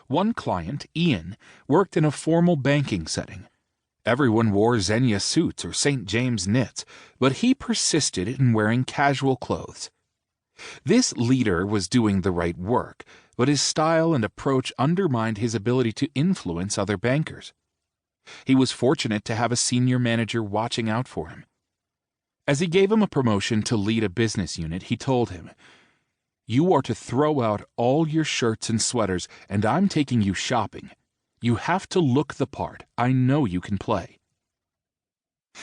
One client, Ian, worked in a formal banking setting. Everyone wore Xenia suits or St. James knits, but he persisted in wearing casual clothes. This leader was doing the right work, but his style and approach undermined his ability to influence other bankers. He was fortunate to have a senior manager watching out for him. As he gave him a promotion to lead a business unit, he told him, "You are to throw out all your shirts and sweaters, and I'm taking you shopping. You have to look the part. I know you can play."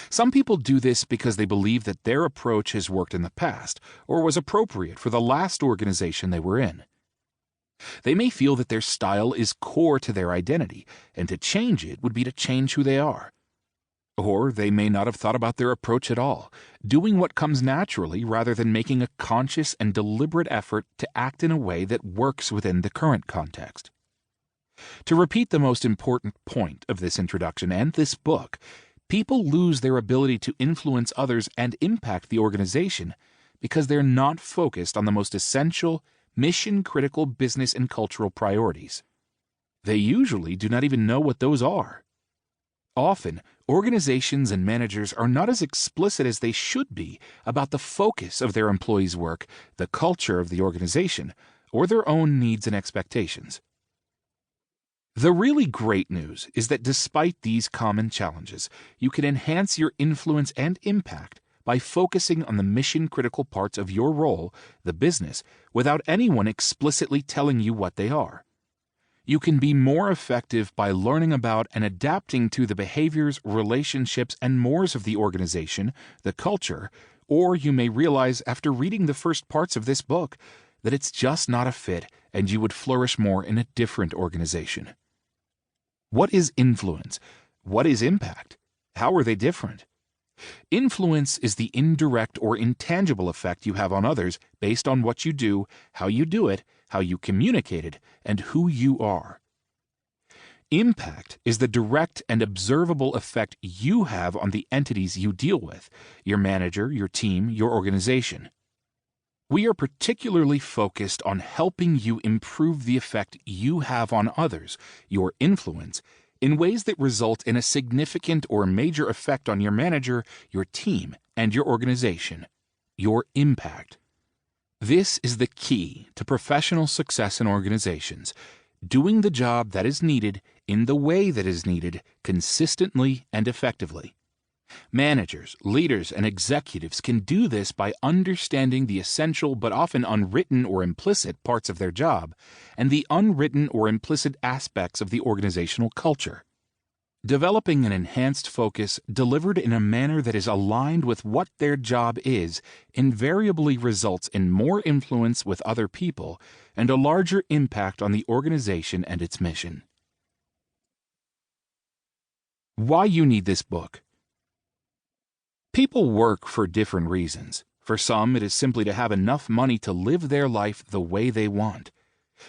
Some people do this because they believe that their approach has worked in the past or was appropriate for the last organization they were in. They may feel that their style is core to their identity, and to change it would be to change who they are. Or they may not have thought about their approach at all, doing what comes naturally rather than making a conscious and deliberate effort to act in a way that works within the current context. To repeat the most important point of this introduction and this book, people lose their ability to influence others and impact the organization because they're not focused on the most essential, mission-critical business and cultural priorities. They usually do not even know what those are. Often, organizations and managers are not as explicit as they should be about the focus of their employees' work, the culture of the organization, or their own needs and expectations. The really great news is that despite these common challenges, you can enhance your influence and impact by focusing on the mission-critical parts of your role, the business, without anyone explicitly telling you what they are. You can be more effective by learning about and adapting to the behaviors, relationships, and mores of the organization, the culture, or you may realize after reading the first parts of this book that it's just not a fit and you would flourish more in a different organization. What is influence? What is impact? How are they different? Influence is the indirect or intangible effect you have on others based on what you do, how you communicate it, and who you are. Impact is the direct and observable effect you have on the entities you deal with, your manager, your team, your organization. We are particularly focused on helping you improve the effect you have on others, your influence, in ways that result in a significant or major effect on your manager, your team, and your organization, your impact. This is the key to professional success in organizations, doing the job that is needed in the way that is needed consistently and effectively. Managers, leaders, and executives can do this by understanding the essential but often unwritten or implicit parts of their job and the unwritten or implicit aspects of the organizational culture. Developing an enhanced focus delivered in a manner that is aligned with what their job is invariably results in more influence with other people and a larger impact on the organization and its mission. Why you need this book. People work for different reasons. For some, it is simply to have enough money to live their life the way they want.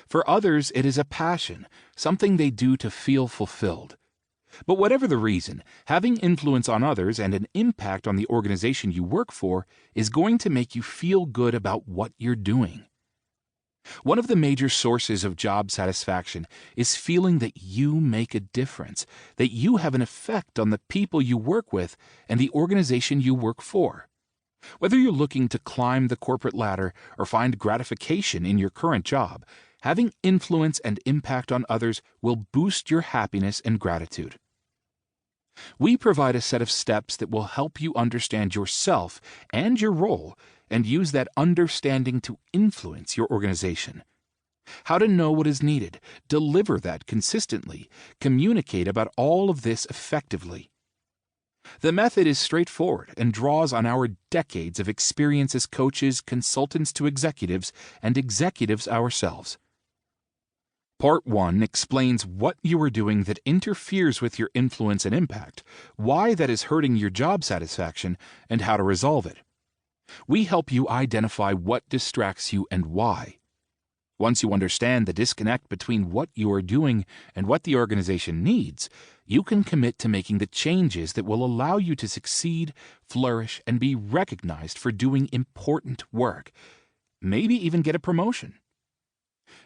For others, it is a passion, something they do to feel fulfilled. But whatever the reason, having influence on others and an impact on the organization you work for is going to make you feel good about what you're doing. One of the major sources of job satisfaction is feeling that you make a difference, that you have an effect on the people you work with and the organization you work for. Whether you're looking to climb the corporate ladder or find gratification in your current job, having influence and impact on others will boost your happiness and gratitude. We provide a set of steps that will help you understand yourself and your role and use that understanding to influence your organization. How to know what is needed, deliver that consistently, communicate about all of this effectively. The method is straightforward and draws on our decades of experience as coaches, consultants to executives, and executives ourselves. Part 1 explains what you are doing that interferes with your influence and impact, why that is hurting your job satisfaction, and how to resolve it. We help you identify what distracts you and why. Once you understand the disconnect between what you are doing and what the organization needs, you can commit to making the changes that will allow you to succeed, flourish, and be recognized for doing important work, maybe even get a promotion.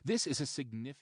This is a significant